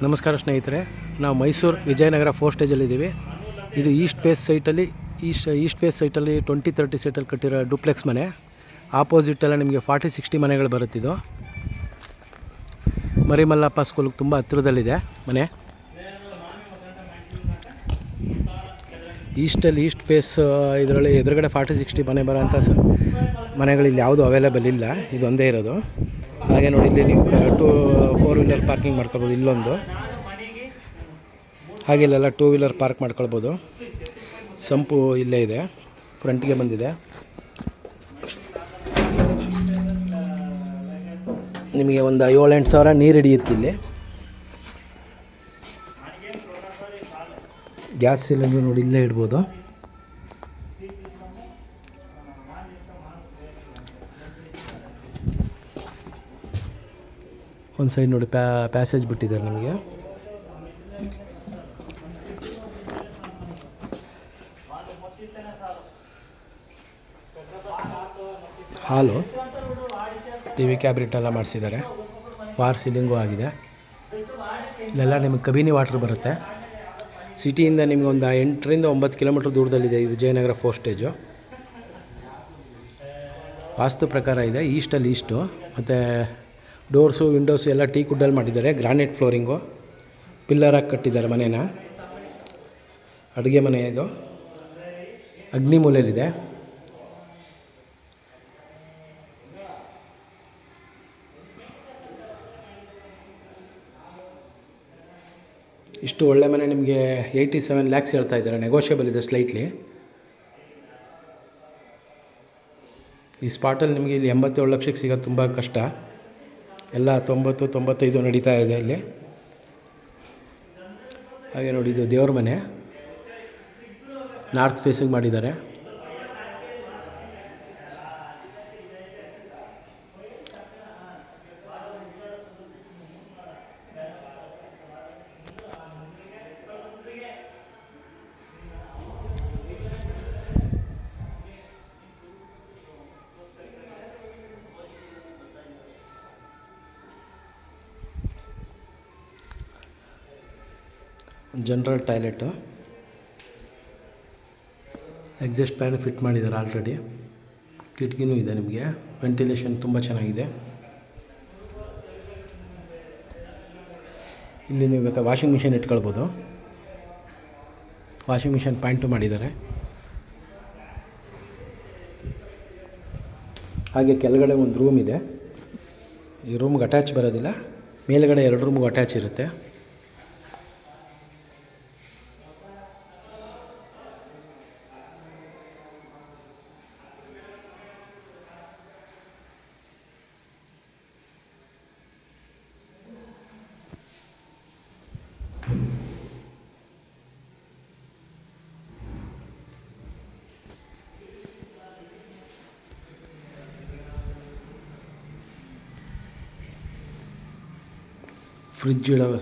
ನಮಸ್ಕಾರ ಸ್ನೇಹಿತರೆ, ನಾವು ಮೈಸೂರು ವಿಜಯನಗರ 4 ಸ್ಟೇಜಲ್ಲಿದ್ದೀವಿ. ಇದು ಈಸ್ಟ್ ಫೇಸ್ ಸೈಟಲ್ಲಿ 20-30 ಸೈಟಲ್ಲಿ ಕಟ್ಟಿರೋ ಡುಪ್ಲೆಕ್ಸ್ ಮನೆ. ಆಪೋಸಿಟೆಲ್ಲ ನಿಮಗೆ 40-60 ಮನೆಗಳು ಬರುತ್ತಿದ್ದು. ಮರಿಮಲ್ಲಪ್ಪ ಸ್ಕೂಲ್ಗೆ ತುಂಬ ಹತ್ತಿರದಲ್ಲಿದೆ ಮನೆ. ಈಸ್ಟ್ ಫೇಸ್ ಇದರಲ್ಲಿ ಎದುರುಗಡೆ 40-60 ಮನೆ ಬರೋಂಥ ಮನೆಗಳಿಲ್ಲಿ ಯಾವುದು ಅವೈಲೇಬಲ್ ಇಲ್ಲ, ಇದೊಂದೇ ಇರೋದು. ಹಾಗೆ ನೋಡಿ, ಇಲ್ಲಿ ನೀವು 4 ವೀಲರ್ ಪಾರ್ಕಿಂಗ್ ಮಾಡ್ಕೊಳ್ಬೋದು. ಇಲ್ಲೊಂದು, ಹಾಗೆ ಇಲ್ಲೆಲ್ಲ 2 ವೀಲರ್ ಪಾರ್ಕ್ ಮಾಡ್ಕೊಳ್ಬೋದು. ಸಂಪು ಇಲ್ಲೇ ಇದೆ, ಫ್ರಂಟ್ಗೆ ಬಂದಿದೆ. ನಿಮಗೆ ಒಂದು 7-8 ಸಾವಿರ ನೀರು ಹಿಡಿಯುತ್ತೆ. ಇಲ್ಲಿ ಗ್ಯಾಸ್ ಸಿಲಿಂಡರ್ ನೋಡಿ ಇಲ್ಲೇ ಇಡ್ಬೋದು. ಒಂದು ಸೈಡ್ ನೋಡಿ ಪ್ಯಾಸೇಜ್ ಬಿಟ್ಟಿದ್ದಾರೆ ನಿಮಗೆ. ಹಾಲು, ಟಿ ವಿ ಕ್ಯಾಬಿನೆಟ್ ಎಲ್ಲ ಮಾಡಿಸಿದ್ದಾರೆ. ಫಾರ್ ಸೀಲಿಂಗು ಆಗಿದೆ. ಇಲ್ಲೆಲ್ಲ ನಿಮಗೆ ಕಬಿನಿ ವಾಟ್ರ್ ಬರುತ್ತೆ. ಸಿಟಿಯಿಂದ ನಿಮಗೆ ಒಂದು 8ರಿಂದ 9 ಕಿಲೋಮೀಟ್ರ್ ದೂರದಲ್ಲಿದೆ ಈ ವಿಜಯನಗರ 4 ಸ್ಟೇಜು. ವಾಸ್ತು ಪ್ರಕಾರ ಇದೆ, ಈಸ್ಟಲ್ಲಿ ಈಸ್ಟು. ಮತ್ತು ಡೋರ್ಸು ವಿಂಡೋಸು ಎಲ್ಲ ಟೀಕ್ ವುಡ್ಡಲ್ಲಿ ಮಾಡಿದ್ದಾರೆ. ಗ್ರಾನೈಟ್ ಫ್ಲೋರಿಂಗು, ಪಿಲ್ಲರಾಗಿ ಕಟ್ಟಿದ್ದಾರೆ ಮನೇನ. ಅಡುಗೆ ಮನೆ ಇದು, ಅಗ್ನಿ ಮೂಲೆಯಲ್ಲಿದೆ. ಇಷ್ಟು ಒಳ್ಳೆ ಮನೆ ನಿಮಗೆ 87 ಲ್ಯಾಕ್ಸ್ ಹೇಳ್ತಾ ಇದ್ದಾರೆ. ನೆಗೋಷಿಯಬಲ್ ಇದೆ ಸ್ಲೈಟ್ಲಿ. ಈ ಸ್ಪಾಟಲ್ಲಿ ನಿಮಗೆ ಇಲ್ಲಿ 87 ಲಕ್ಷಕ್ಕೆ ಸಿಗೋದು ತುಂಬ ಕಷ್ಟ. ಎಲ್ಲ 90-95 ನಡೀತಾ ಇದೆ ಇಲ್ಲಿ. ಹಾಗೆ ನೋಡಿ, ಇದು ದೇವ್ರ ಮನೆ, ನಾರ್ತ್ ಫೇಸಿಗೆ ಮಾಡಿದ್ದಾರೆ. General toilet, exhaust fan fit ಮಾಡಿದ್ದಾರೆ ಆಲ್ರೆಡಿ. ಕಿಟಕಿನೂ ಇದೆ ನಿಮಗೆ. ವೆಂಟಿಲೇಷನ್ ತುಂಬ ಚೆನ್ನಾಗಿದೆ. ಇಲ್ಲಿ ನೀವು ಬೇಕಾದ್ರೆ ವಾಷಿಂಗ್ ಮಿಷಿನ್ ಇಟ್ಕೊಳ್ಬೋದು. ವಾಷಿಂಗ್ ಮಿಷಿನ್ ಪಾಯಿಂಟು ಮಾಡಿದ್ದಾರೆ. ಹಾಗೆ ಕೆಳಗಡೆ ಒಂದು ರೂಮ್ ಇದೆ. ಈ ರೂಮ್ಗೆ ಅಟ್ಯಾಚ್ ಬರೋದಿಲ್ಲ, ಮೇಲ್ಗಡೆ 2 ರೂಮ್ಗೂ ಅಟ್ಯಾಚ್ ಇರುತ್ತೆ.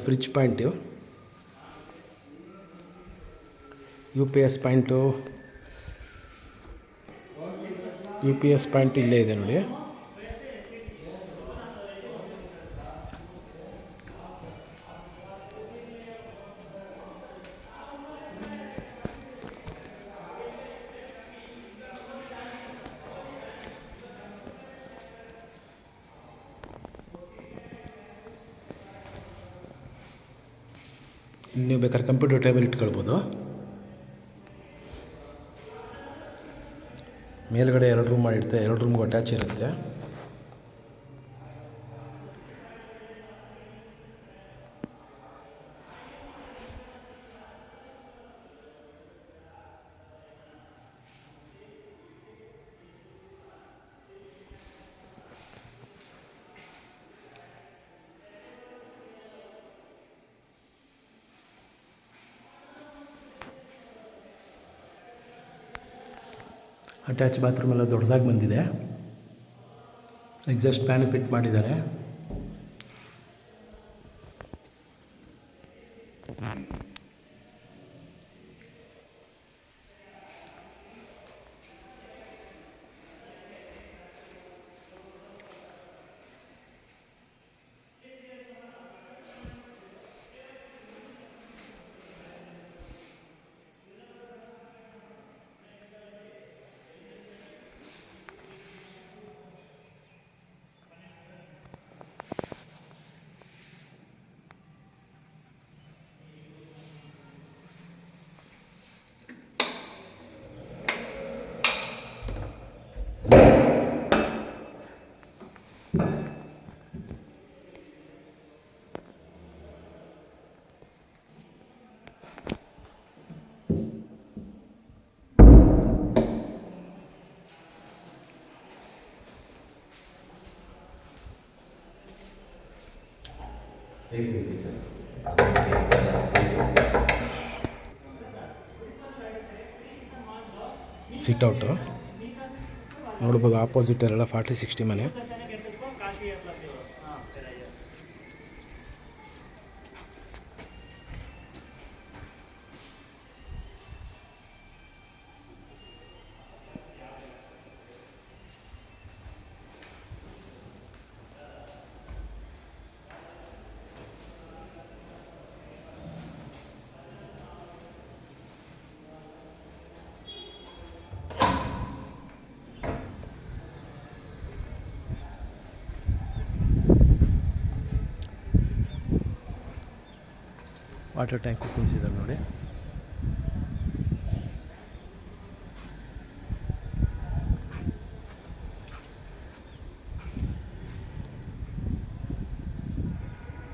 ಫ್ರಿಜ್ ಪಾಯಿಂಟು, UPS ಪಾಯಿಂಟು ಇಲ್ಲೇ ಇದೆ ನೋಡಿ. ನೀವು ಬೇಕಾದ್ರೆ ಕಂಪ್ಯೂಟರ್ ಟೇಬಲ್ ಇಟ್ಕೊಳ್ಬೋದು. ಮೇಲ್ಗಡೆ 2 ರೂಮ್ ಮಾಡಿರುತ್ತೆ, 2 ರೂಮ್ಗೂ ಅಟ್ಯಾಚ್ ಇರುತ್ತೆ. ಅಟ್ಯಾಚ್ ಬಾತ್ರೂಮ್ ಎಲ್ಲ ದೊಡ್ಡದಾಗಿ ಬಂದಿದೆ. ಎಕ್ಸಾಸ್ಟ್ ಫ್ಯಾನ್ ಫಿಟ್ ಮಾಡಿದ್ದಾರೆ. ಸಿಟ್ಔಟು ನೋಡ್ಬೋದು. ಆಪೋಸಿಟರೆಲ್ಲ 40-60 ಮನೆ. ವಾಟರ್ ಟ್ಯಾಂಕ್ ಕುಣಿಸಿದ್ದಾರೆ ನೋಡಿ.